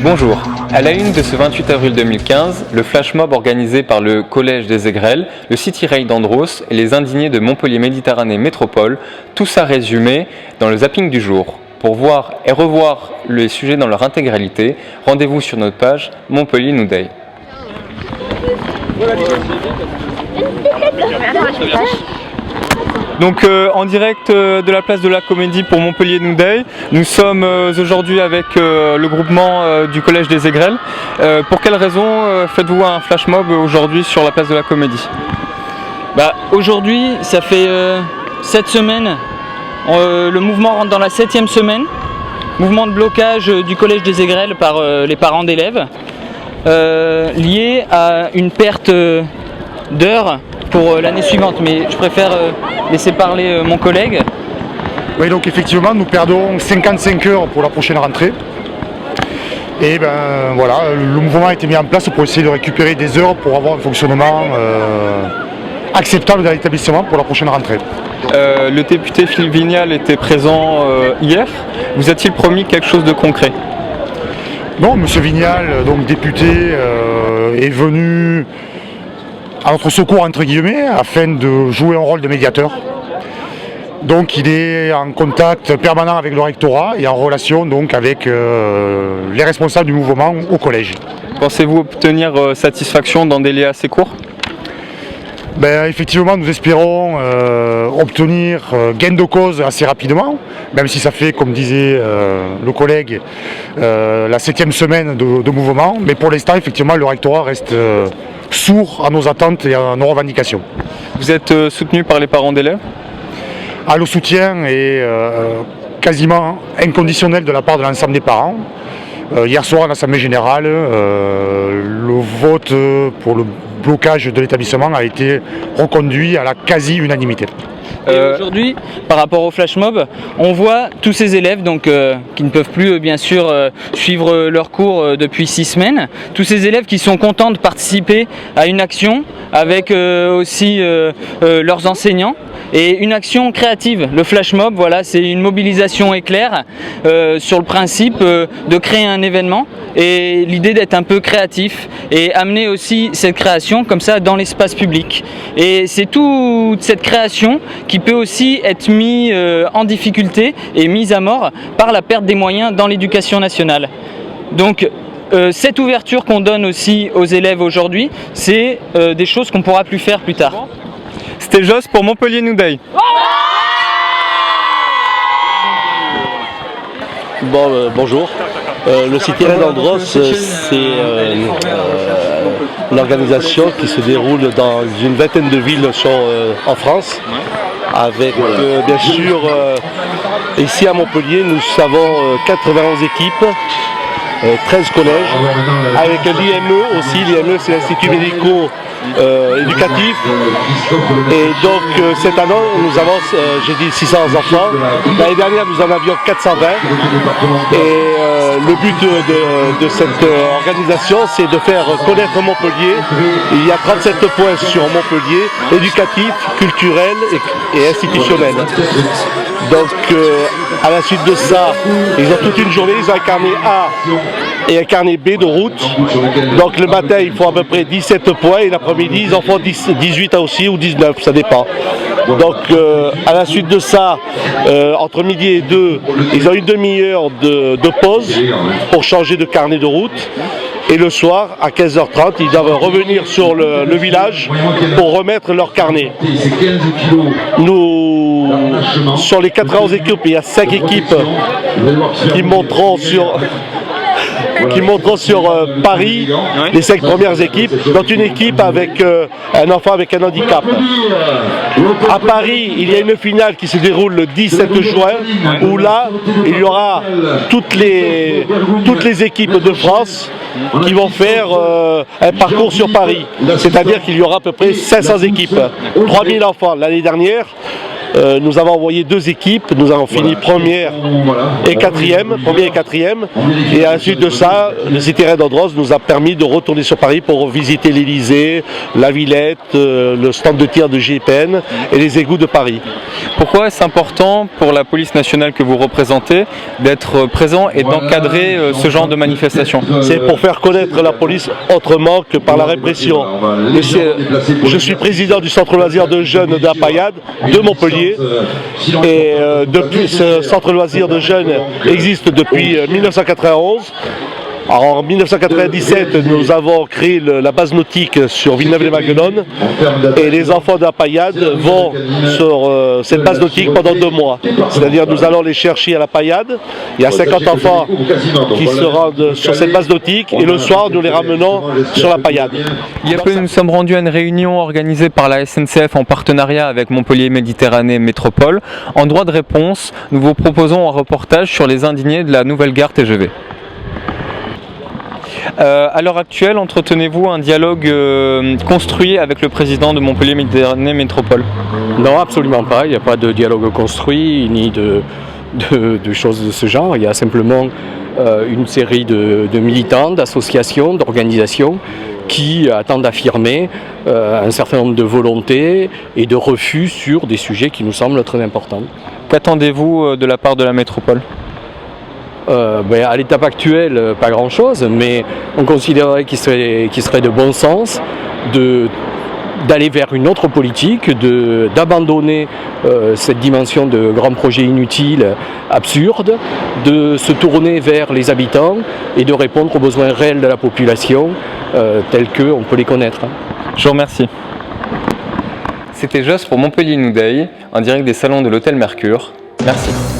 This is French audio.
Bonjour. À la une de ce 28 avril 2015, le flash mob organisé par le Collège des Aigrelles, le City Rail d'Andros et les indignés de Montpellier Méditerranée Métropole, tout ça résumé dans le zapping du jour. Pour voir et revoir les sujets dans leur intégralité, rendez-vous sur notre page Montpellier New Day. Donc en direct de la place de la Comédie pour Montpellier New Day, nous sommes aujourd'hui avec le groupement du Collège des Aigrelles. Pour quelle raison faites-vous un flash mob aujourd'hui sur la place de la Comédie? Aujourd'hui, ça fait 7 semaines, le mouvement rentre dans la 7e semaine, mouvement de blocage du Collège des Aigrelles par les parents d'élèves, lié à une perte d'heures pour l'année suivante, mais je préfère laisser parler mon collègue. Oui, donc effectivement, nous perdons 55 heures pour la prochaine rentrée. Et ben voilà, le mouvement a été mis en place pour essayer de récupérer des heures pour avoir un fonctionnement acceptable dans l'établissement pour la prochaine rentrée. Le député Philippe Vignal était présent hier. Vous a-t-il promis quelque chose de concret? Non, M. Vignal, donc député, est venu à notre secours entre guillemets afin de jouer un rôle de médiateur. Donc il est en contact permanent avec le rectorat et en relation donc avec les responsables du mouvement au collège. Pensez-vous obtenir satisfaction dans des délais assez courts? Effectivement, nous espérons obtenir gain de cause assez rapidement, même si ça fait, comme disait le collègue, la 7e semaine de mouvement. Mais pour l'instant, effectivement, le rectorat reste sourd à nos attentes et à nos revendications. Vous êtes soutenu par les parents d'élèves? Le soutien est quasiment inconditionnel de la part de l'ensemble des parents. Hier soir, à l'Assemblée générale, le vote pour le blocage de l'établissement a été reconduit à la quasi-unanimité. Aujourd'hui, par rapport au flash mob, on voit tous ces élèves donc, qui ne peuvent plus bien sûr suivre leurs cours depuis 6 semaines, tous ces élèves qui sont contents de participer à une action avec aussi leurs enseignants. Et une action créative, le flash mob, voilà, c'est une mobilisation éclair sur le principe de créer un événement et l'idée d'être un peu créatif et amener aussi cette création comme ça dans l'espace public. Et c'est toute cette création qui peut aussi être mise en difficulté et mise à mort par la perte des moyens dans l'éducation nationale. Donc cette ouverture qu'on donne aussi aux élèves aujourd'hui, c'est des choses qu'on ne pourra plus faire plus tard. C'était Joss pour Montpellier New Day. Bonjour. Le City Rail d'Andros, c'est une organisation qui se déroule dans une vingtaine de villes en France. Avec bien sûr, ici à Montpellier, nous avons 91 équipes. 13 collèges, avec l'IME aussi, l'IME c'est l'Institut médico-éducatif. Et donc cette année nous avons, j'ai dit 600 enfants, l'année dernière nous en avions 420. Et le but de cette organisation c'est de faire connaître Montpellier. Il y a 37 points sur Montpellier, éducatif, culturel et institutionnel. Donc à la suite de ça, ils ont toute une journée, ils ont un carnet A et un carnet B de route. Donc le matin ils font à peu près 17 points et l'après-midi ils en font 18 aussi ou 19, ça dépend. Donc à la suite de ça, entre midi et 2, ils ont une demi-heure de pause pour changer de carnet de route. Et le soir, à 15h30, ils doivent revenir sur le village pour remettre leur carnet. Nous, sur les 91 équipes, il y a 5 équipes qui monteront sur Paris, les 5 premières équipes, dont une équipe avec un enfant avec un handicap. À Paris, il y a une finale qui se déroule le 17 juin, où là, il y aura toutes les équipes de France qui vont faire un parcours sur Paris. C'est-à-dire qu'il y aura à peu près 500 équipes, 3000 enfants l'année dernière. Nous avons envoyé 2 équipes, nous avons fini première et quatrième. Et à la suite de ça, le City Raid d'Andros nous a permis de retourner sur Paris pour visiter l'Elysée, la Villette, le stand de tir de GIPN et les égouts de Paris. Pourquoi est-ce important pour la police nationale que vous représentez d'être présent et d'encadrer ce genre de manifestation? C'est pour faire connaître la police autrement que par la répression. Je suis président du centre loisir de jeunes de la Paillade de Montpellier et depuis ce centre loisir de jeunes existe depuis 1991. Alors, en 1997, nous avons créé la base nautique sur Villeneuve-les-Maguelones et les enfants de la Paillade vont sur cette base nautique pendant 2 mois. C'est-à-dire nous allons les chercher à la Paillade. Il y a 50 enfants qui se rendent sur cette base nautique et le soir nous les ramenons sur la Paillade. Il y a peu, nous sommes rendus à une réunion organisée par la SNCF en partenariat avec Montpellier Méditerranée Métropole. En droit de réponse, nous vous proposons un reportage sur les indignés de la nouvelle gare TGV. À l'heure actuelle, entretenez-vous un dialogue construit avec le président de Montpellier Méditerranée Métropole? Non, absolument pas. Il n'y a pas de dialogue construit ni de choses de ce genre. Il y a simplement une série de militants, d'associations, d'organisations qui attendent d'affirmer un certain nombre de volontés et de refus sur des sujets qui nous semblent très importants. Qu'attendez-vous de la part de la métropole? À l'étape actuelle, pas grand-chose, mais on considérerait qu'il serait de bon sens d'aller vers une autre politique, d'abandonner cette dimension de grands projets inutiles, absurdes, de se tourner vers les habitants et de répondre aux besoins réels de la population tels qu'on peut les connaître. Je vous remercie. C'était Joss pour Montpellier New Day, en direct des salons de l'Hôtel Mercure. Merci.